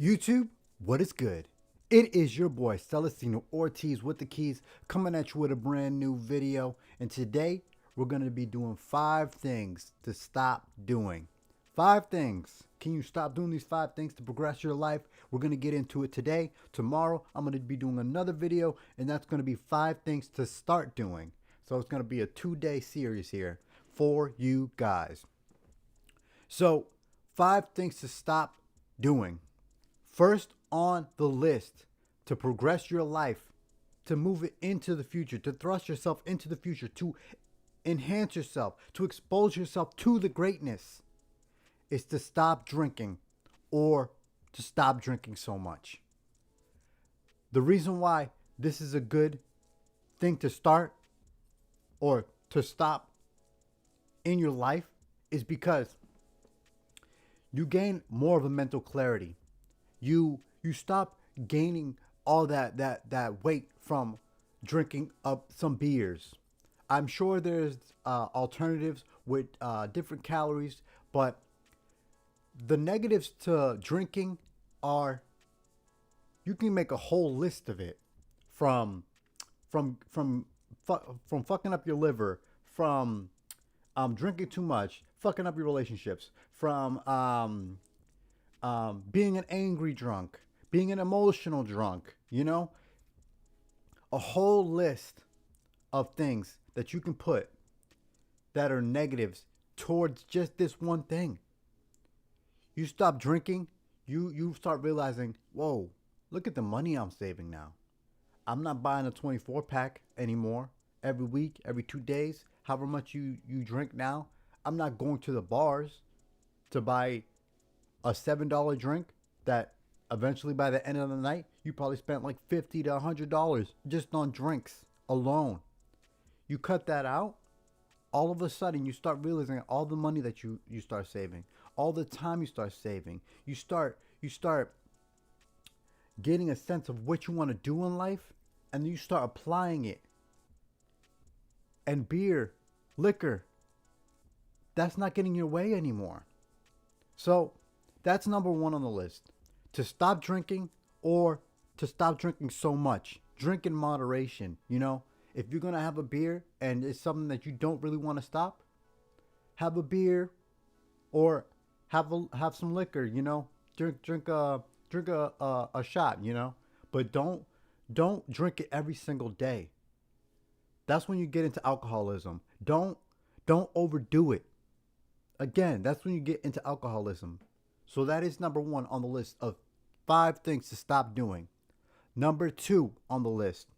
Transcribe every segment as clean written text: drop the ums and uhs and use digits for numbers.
YouTube, what is good? It is your boy Celestino Ortiz with the keys coming at you with a brand new video. And today we're going to be doing 5 things to stop doing. 5 things. Can you stop doing these 5 things to progress your life? We're going to get into it today. Tomorrow I'm going to be doing another video, and that's going to be 5 things to start doing. So it's going to be a 2-day series here for you guys. So 5 things to stop doing. First on the list to progress your life, to move it into the future, to thrust yourself into the future, to enhance yourself, to expose yourself to the greatness, is to stop drinking, or to stop drinking so much. The reason why this is a good thing to start or to stop in your life is because you gain more of a mental clarity. You stop gaining all that weight from drinking up some beers. I'm sure there's alternatives with different calories, but the negatives to drinking are, you can make a whole list of it, from fucking up your liver, from drinking too much, fucking up your relationships, from being an angry drunk, being an emotional drunk, a whole list of things that you can put that are negatives towards just this one thing. You stop drinking, you start realizing, whoa, look at the money I'm saving now. I'm not buying a 24 pack anymore every week, every 2 days, however much you drink now. I'm not going to the bars to buy a $7 drink that eventually by the end of the night, you probably spent like $50 to $100 just on drinks alone. You cut that out, all of a sudden you start realizing all the money that you start saving, all the time you start saving. You start getting a sense of what you want to do in life, and then you start applying it. And beer, liquor, that's not getting your way anymore. So that's number 1 on the list. To stop drinking, or to stop drinking so much. Drink in moderation, If you're going to have a beer and it's something that you don't really want to stop, have a beer or have some liquor, Drink a shot, But don't drink it every single day. That's when you get into alcoholism. Don't overdo it. Again, that's when you get into alcoholism. So that is number 1 on the list of 5 things to stop doing. Number 2 on the list,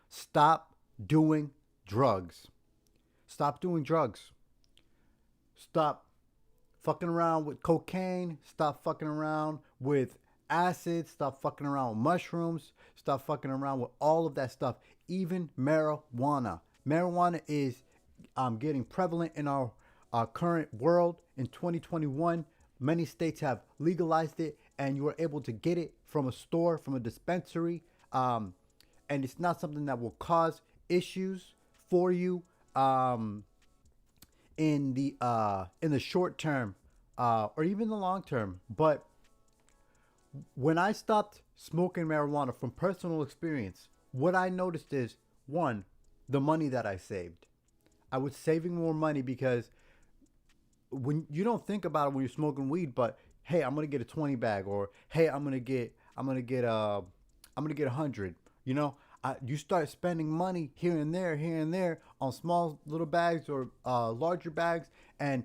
stop doing drugs. Stop doing drugs. Stop fucking around with cocaine. Stop fucking around with acid. Stop fucking around with mushrooms. Stop fucking around with all of that stuff. Even marijuana. Marijuana is getting prevalent in our current world in 2021. Many states have legalized it, and you are able to get it from a store, from a dispensary, and it's not something that will cause issues for you in the short term or even the long term. But when I stopped smoking marijuana, from personal experience, what I noticed is, 1, the money that I saved. I was saving more money because when you don't think about it when you're smoking weed, but hey, I'm gonna get a 20 bag, or hey, I'm gonna get 100. You start spending money here and there on small little bags or larger bags, and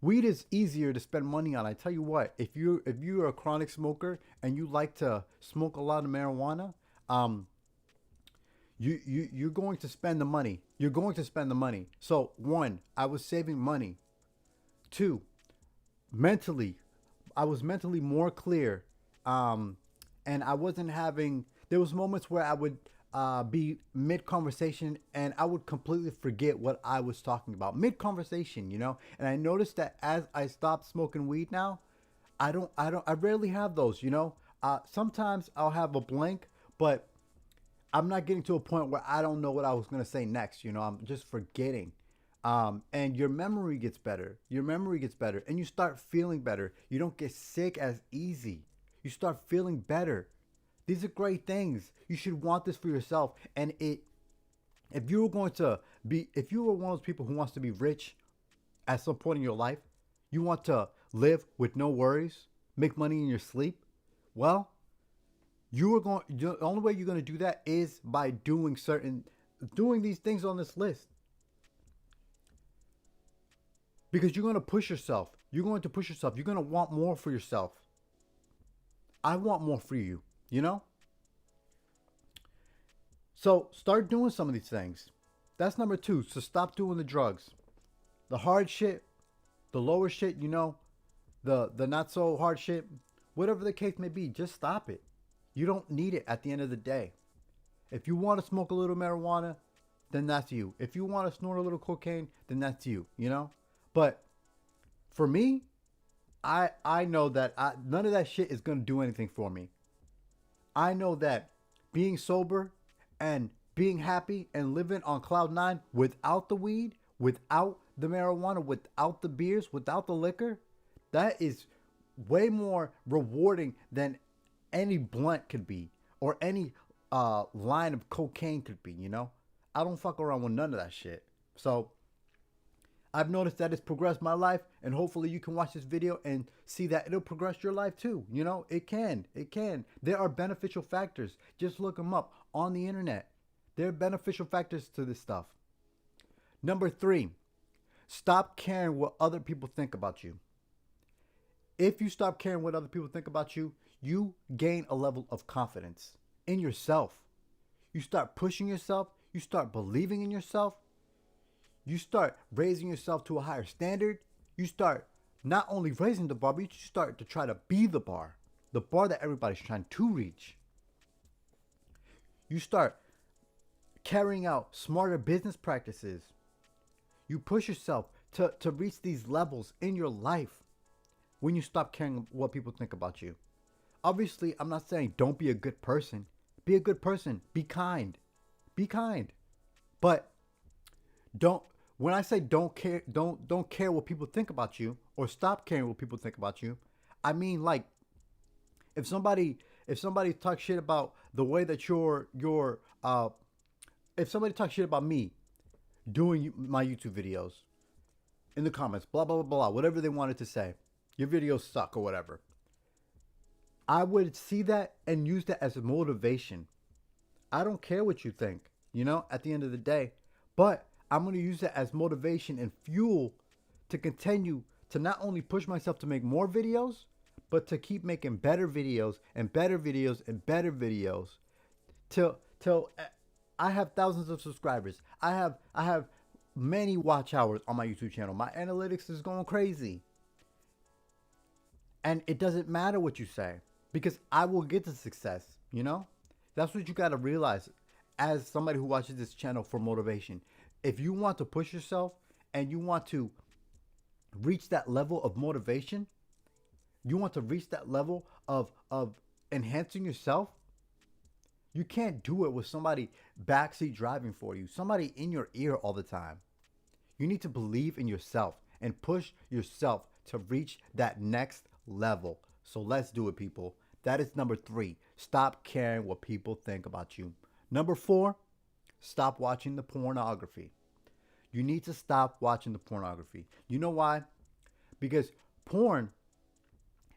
weed is easier to spend money on. I tell you what, if you're a chronic smoker and you like to smoke a lot of marijuana, you're going to spend the money. You're going to spend the money. So 1, I was saving money. 2, I was mentally more clear. And I wasn't having, there was moments where I would be mid-conversation and I would completely forget what I was talking about. Mid-conversation, And I noticed that as I stopped smoking weed now, I rarely have those, Sometimes I'll have a blank, but I'm not getting to a point where I don't know what I was going to say next. I'm just forgetting. And your memory gets better. And you start feeling better. You don't get sick as easy. You start feeling better. These are great things. You should want this for yourself. And if you were going to be, if you were one of those people who wants to be rich at some point in your life, you want to live with no worries, make money in your sleep, well, the only way you're going to do that is by doing these things on this list. Because you're going to push yourself. You're going to push yourself. You're going to want more for yourself. I want more for you, you know? So start doing some of these things. That's number 2. So stop doing the drugs. The hard shit, the lower shit, you know, the not so hard shit, whatever the case may be, just stop it. You don't need it at the end of the day. If you want to smoke a little marijuana, then that's you. If you want to snort a little cocaine, then that's you, you know? But for me, I know that none of that shit is going to do anything for me. I know that being sober and being happy and living on cloud 9 without the weed, without the marijuana, without the beers, without the liquor, that is way more rewarding than any blunt could be or any line of cocaine could be, you know? I don't fuck around with none of that shit. So I've noticed that it's progressed my life, and hopefully you can watch this video and see that it'll progress your life too. You know, it can. It can. There are beneficial factors. Just look them up on the internet. There are beneficial factors to this stuff. Number 3, stop caring what other people think about you. If you stop caring what other people think about you, you gain a level of confidence in yourself. You start pushing yourself. You start believing in yourself. You start raising yourself to a higher standard. You start not only raising the bar, but you start to try to be the bar that everybody's trying to reach. You start carrying out smarter business practices. You push yourself to reach these levels in your life when you stop caring what people think about you. Obviously, I'm not saying don't be a good person. Be a good person. Be kind. Be kind. But when I say don't care what people think about you, or stop caring what people think about you, I mean, like, if somebody talks shit about the way that if somebody talks shit about me doing my YouTube videos in the comments, blah blah blah blah, whatever they wanted to say, your videos suck or whatever, I would see that and use that as a motivation. I don't care what you think, you know, at the end of the day, but I'm going to use it as motivation and fuel to continue to not only push myself to make more videos, but to keep making better videos and better videos and better videos till I have thousands of subscribers. I have many watch hours on my YouTube channel. My analytics is going crazy. And it doesn't matter what you say, because I will get to success, you know? That's what you got to realize as somebody who watches this channel for motivation. If you want to push yourself and you want to reach that level of motivation, you want to reach that level of enhancing yourself, you can't do it with somebody backseat driving for you, somebody in your ear all the time. You need to believe in yourself and push yourself to reach that next level. So let's do it, people. That is number 3. Stop caring what people think about you. Number 4, stop watching the pornography. You need to stop watching the pornography. You know why? Because porn,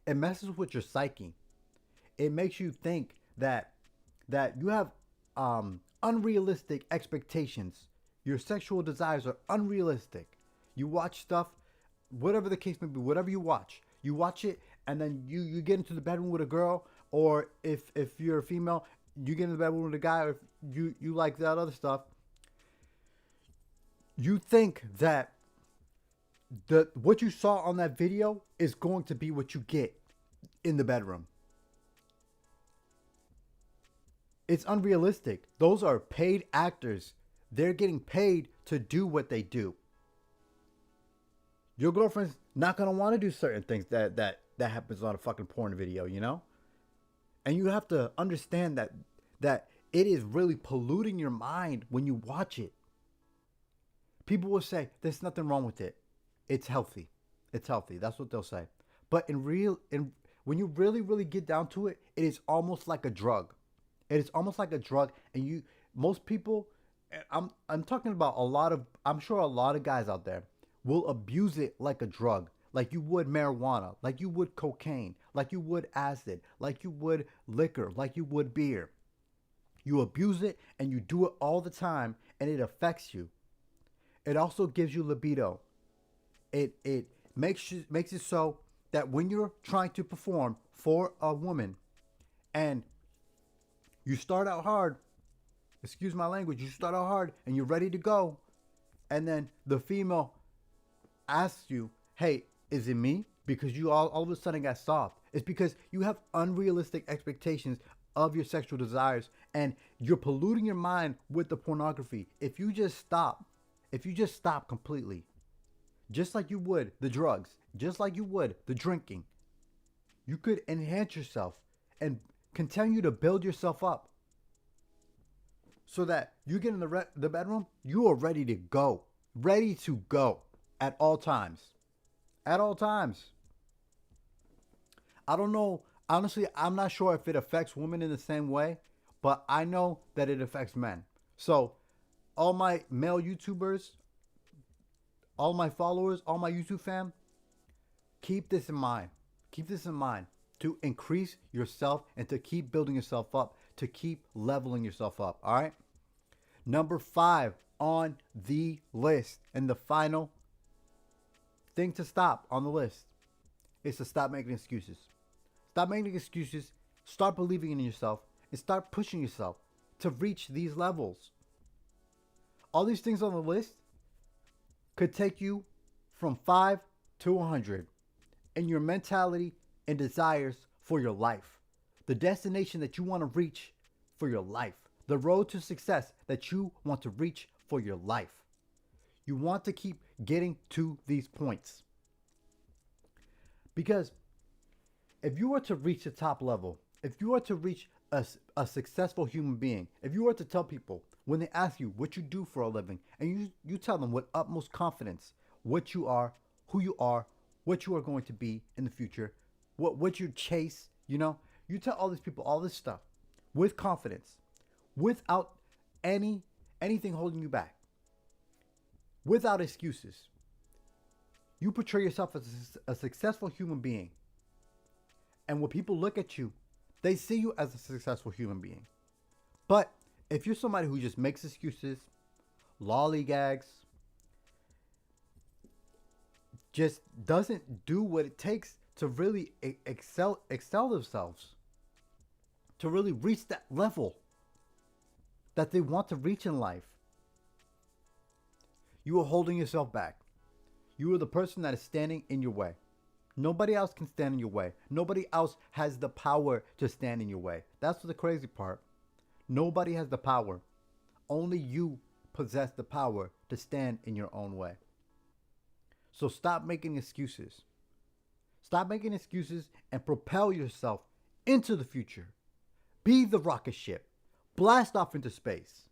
it messes with your psyche. It makes you think that you have unrealistic expectations. Your sexual desires are unrealistic. You watch stuff, whatever the case may be, whatever you watch it, and then you get into the bedroom with a girl, or if you're a female, you get into the bedroom with a guy, or if you like that other stuff. You think that what you saw on that video is going to be what you get in the bedroom. It's unrealistic. Those are paid actors. They're getting paid to do what they do. Your girlfriend's not going to want to do certain things that happens on a fucking porn video, you know? And you have to understand that it is really polluting your mind when you watch it. People will say, there's nothing wrong with it. It's healthy. It's healthy. That's what they'll say. But When you really, really get down to it, it is almost like a drug. It is almost like a drug, and most people, I'm talking about I'm sure a lot of guys out there will abuse it like a drug, like you would marijuana, like you would cocaine, like you would acid, like you would liquor, like you would beer. You abuse it and you do it all the time, and it affects you. It also gives you libido. It makes it so that when you're trying to perform for a woman and you start out hard, excuse my language, you start out hard and you're ready to go, and then the female asks you, hey, is it me? Because you all of a sudden got soft. It's because you have unrealistic expectations of your sexual desires, and you're polluting your mind with the pornography. If you just stop completely, just like you would the drugs, just like you would the drinking, you could enhance yourself and continue to build yourself up so that you get in the bedroom, you are ready to go at all times. At all times. I don't know. Honestly, I'm not sure if it affects women in the same way, but I know that it affects men. So, all my male YouTubers, all my followers, all my YouTube fam, keep this in mind. Keep this in mind to increase yourself and to keep building yourself up, to keep leveling yourself up. All right. Number 5 on the list, and the final thing to stop on the list is to stop making excuses. Stop making excuses. Start believing in yourself and start pushing yourself to reach these levels. All these things on the list could take you from 5 to 100 in your mentality and desires for your life. The destination that you want to reach for your life. The road to success that you want to reach for your life. You want to keep getting to these points. Because if you were to reach the top level, if you were to reach a successful human being, if you were to tell people when they ask you what you do for a living, and you tell them with utmost confidence what you are, who you are, what you are going to be in the future, what you chase, you tell all these people all this stuff with confidence, without anything holding you back, without excuses. You portray yourself as a successful human being. And when people look at you, they see you as a successful human being. But if you're somebody who just makes excuses, lollygags, just doesn't do what it takes to really excel themselves, to really reach that level that they want to reach in life, you are holding yourself back. You are the person that is standing in your way. Nobody else can stand in your way. Nobody else has the power to stand in your way. That's the crazy part. Nobody has the power. Only you possess the power to stand in your own way. So stop making excuses. Stop making excuses and propel yourself into the future. Be the rocket ship. Blast off into space.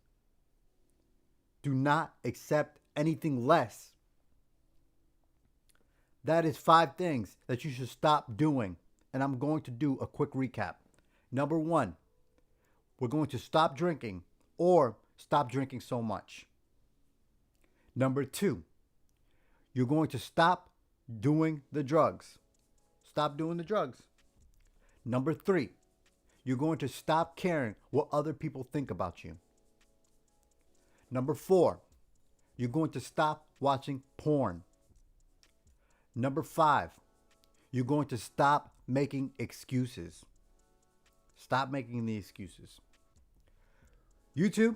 Do not accept anything less. That is 5 things that you should stop doing. And I'm going to do a quick recap. Number 1, we're going to stop drinking or stop drinking so much. Number 2, you're going to stop doing the drugs. Stop doing the drugs. Number 3, you're going to stop caring what other people think about you. Number 4, you're going to stop watching porn. Number 5, you're going to stop making excuses. Stop making the excuses. YouTube,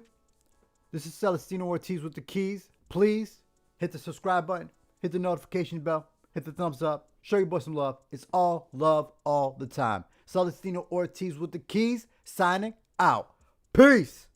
this is Celestino Ortiz with the keys. Please hit the subscribe button, hit the notification bell, hit the thumbs up, show your boy some love. It's all love all the time. Celestino Ortiz with the keys, signing out. Peace.